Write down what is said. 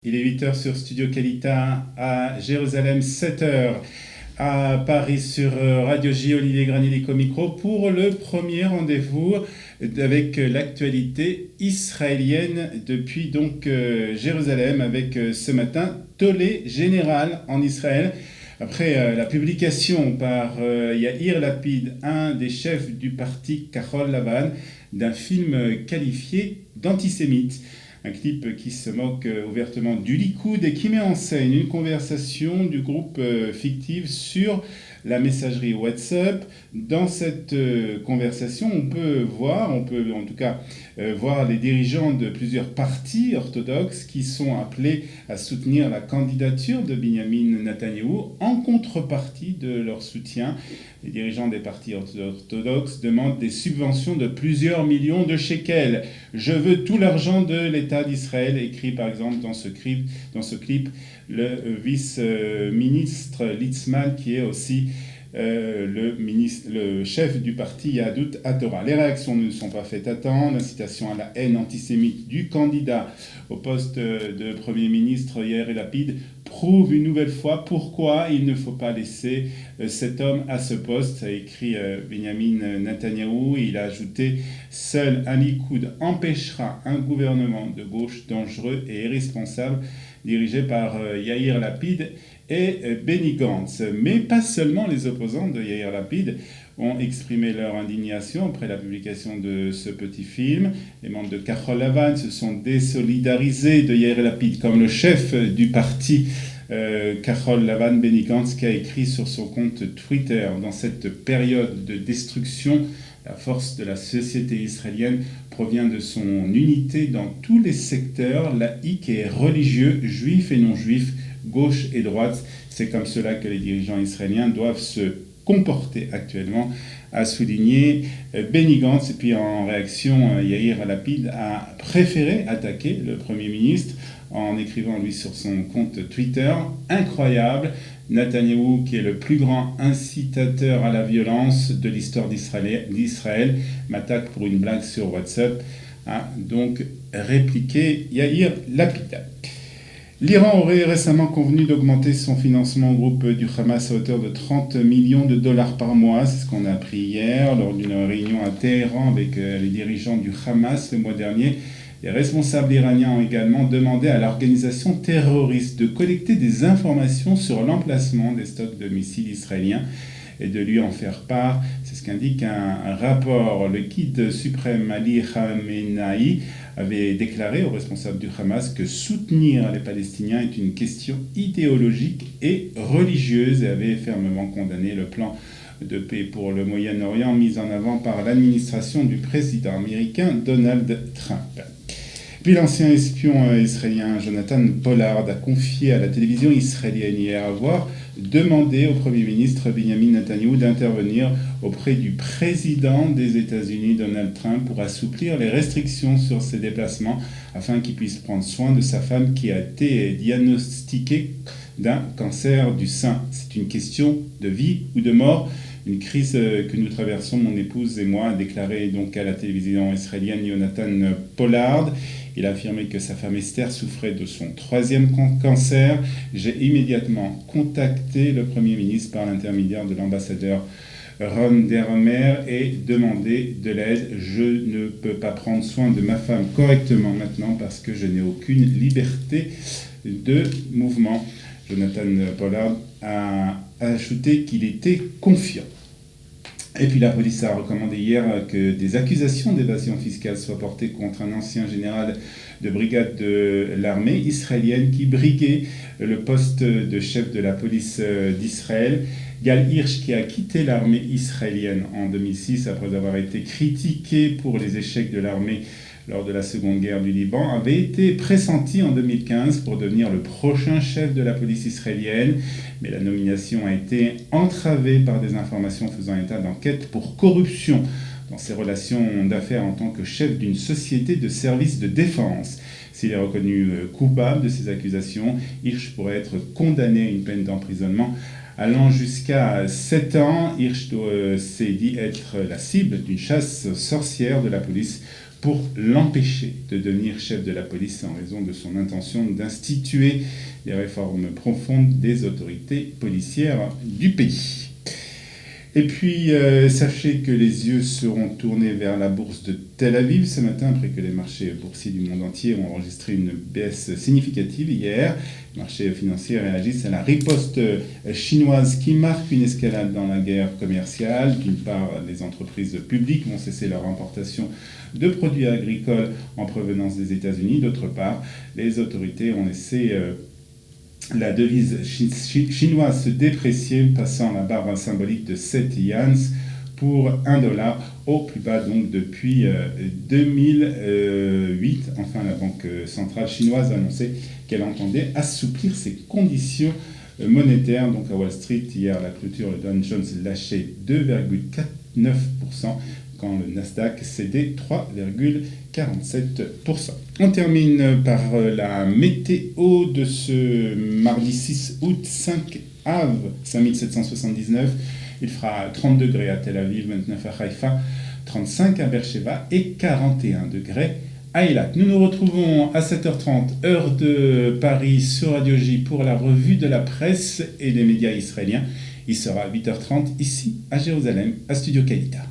Il est 8 heures sur Studio Kalita à Jérusalem, 7 heures à Paris sur Radio J, Olivier Granier au micro pour le premier rendez-vous avec l'actualité israélienne depuis donc Jérusalem avec ce matin tollé général en Israël. Après la publication par Yair Lapid, un des chefs du parti Kahol Lavan, d'un film qualifié d'antisémite. Un clip qui se moque ouvertement du Likoud et qui met en scène une conversation du groupe fictif sur la messagerie WhatsApp. Dans cette conversation, on peut en tout cas voir les dirigeants de plusieurs partis orthodoxes qui sont appelés à soutenir la candidature de Binyamin Netanyahou en contrepartie de leur soutien. Les dirigeants des partis orthodoxes demandent des subventions de plusieurs millions de shekels. Je veux tout l'argent de l'État d'Israël, écrit par exemple dans ce clip le vice-ministre Litzman, qui est aussi le chef du parti Yahadut HaTorah. Les réactions ne sont pas faites attendre. L'incitation à la haine antisémite du candidat au poste de Premier ministre Yair Lapid prouve une nouvelle fois pourquoi il ne faut pas laisser cet homme à ce poste, a écrit Binyamin Netanyahou. Il a ajouté « Seul un Likoud empêchera un gouvernement de gauche dangereux et irresponsable dirigé par Yair Lapid et Benny Gantz ». Mais pas seulement les opposants de Yair Lapid ont exprimé leur indignation après la publication de ce petit film. Les membres de Kahol Lavan se sont désolidarisés de Yair Lapid, comme le chef du parti Kahol Lavan, Benny Gantz, qui a écrit sur son compte Twitter: dans cette période de destruction, la force de la société israélienne provient de son unité dans tous les secteurs, laïcs et religieux, juifs et non-juifs, gauche et droite. C'est comme cela que les dirigeants israéliens doivent se comporter actuellement, a souligné Benny Gantz. Et puis en réaction, Yair Lapid a préféré attaquer le Premier ministre en écrivant lui sur son compte Twitter: incroyable, Netanyahou, qui est le plus grand incitateur à la violence de l'histoire d'Israël, m'attaque pour une blague sur WhatsApp, a donc répliqué Yair Lapid. L'Iran aurait récemment convenu d'augmenter son financement au groupe du Hamas à hauteur de 30 millions de dollars par mois. C'est ce qu'on a appris hier lors d'une réunion à Téhéran avec les dirigeants du Hamas le mois dernier. Les responsables iraniens ont également demandé à l'organisation terroriste de collecter des informations sur l'emplacement des stocks de missiles israéliens et de lui en faire part. C'est ce qu'indique un rapport. Le guide suprême Ali Khamenei avait déclaré aux responsables du Hamas que soutenir les Palestiniens est une question idéologique et religieuse, et avait fermement condamné le plan de paix pour le Moyen-Orient mis en avant par l'administration du président américain Donald Trump. Puis l'ancien espion israélien Jonathan Pollard a confié à la télévision israélienne hier avoir demandé au Premier ministre Binyamin Netanyahou d'intervenir auprès du président des États-Unis Donald Trump pour assouplir les restrictions sur ses déplacements afin qu'il puisse prendre soin de sa femme qui a été diagnostiquée d'un cancer du sein. C'est une question de vie ou de mort. Une crise que nous traversons, mon épouse et moi, a déclaré donc à la télévision israélienne Jonathan Pollard. Il a affirmé que sa femme Esther souffrait de son 3e cancer. J'ai immédiatement contacté le Premier ministre par l'intermédiaire de l'ambassadeur Ron Dermer et demandé de l'aide. Je ne peux pas prendre soin de ma femme correctement maintenant parce que je n'ai aucune liberté de mouvement. Jonathan Pollard a ajouté qu'il était confiant. Et puis la police a recommandé hier que des accusations d'évasion fiscale soient portées contre un ancien général de brigade de l'armée israélienne qui briguait le poste de chef de la police d'Israël. Gal Hirsch, qui a quitté l'armée israélienne en 2006 après avoir été critiqué pour les échecs de l'armée lors de la Seconde Guerre du Liban, avait été pressenti en 2015 pour devenir le prochain chef de la police israélienne. Mais la nomination a été entravée par des informations faisant état d'enquêtes pour corruption dans ses relations d'affaires en tant que chef d'une société de services de défense. S'il est reconnu coupable de ces accusations, Hirsch pourrait être condamné à une peine d'emprisonnement allant jusqu'à 7 ans. Hirsch s'est dit être la cible d'une chasse sorcière de la police pour l'empêcher de devenir chef de la police en raison de son intention d'instituer des réformes profondes des autorités policières du pays. Et puis, sachez que les yeux seront tournés vers la bourse de Tel Aviv ce matin, après que les marchés boursiers du monde entier ont enregistré une baisse significative hier. Les marchés financiers réagissent à la riposte chinoise qui marque une escalade dans la guerre commerciale. D'une part, les entreprises publiques vont cesser leur importation de produits agricoles en provenance des États-Unis. D'autre part, les autorités ont laissé la devise chinoise se déprécier, passant la barre symbolique de 7 yuans pour $1 au plus bas donc depuis 2008. Enfin, la Banque centrale chinoise a annoncé qu'elle entendait assouplir ses conditions monétaires. Donc à Wall Street, hier, la clôture, le Dow Jones lâchait 2,49%, quand le Nasdaq cédait 3,47%. On termine par la météo de ce mardi 6 août, 5 Av, 5779. Il fera 30 degrés à Tel Aviv, 29 à Haïfa, 35 à Beersheba et 41 degrés à Eilat. Nous nous retrouvons à 7h30, heure de Paris, sur Radio J pour la revue de la presse et des médias israéliens. Il sera à 8h30 ici à Jérusalem, à Studio Kalita.